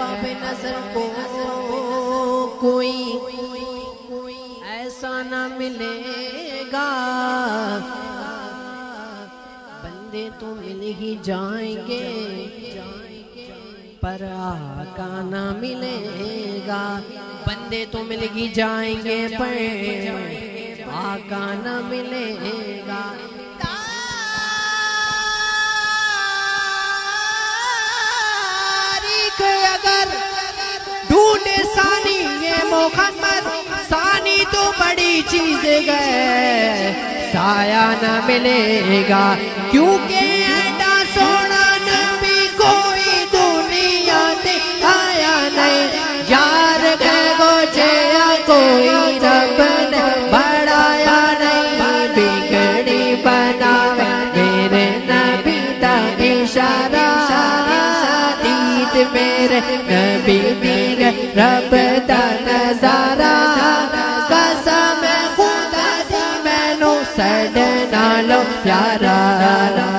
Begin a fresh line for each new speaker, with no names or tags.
باب نظر کو کوئی ایسا نہ ملے گا، بندے تو مل ہی جائیں گے پر آقا نہ ملے گا، بندے تو مل ہی جائیں گے پر آقا نہ ملے گا۔ تاریخ اگر ڈھونڈے ثانی یہ محمد، ثانی تو بڑی چیز گئے، سایہ نہ ملے گا، کیونکہ ایڈا سونا نبی کوئی دنیا تے آیا نہیں، یار گو جیا کوئی رب نے بڑھایا نہیں، بگڑی بناوے میرے نبی دا اشارہ، دید میرے نبی دیگ رب دا نظارہ، قسم خدا دی مینوں سڈ نالوں پیارا۔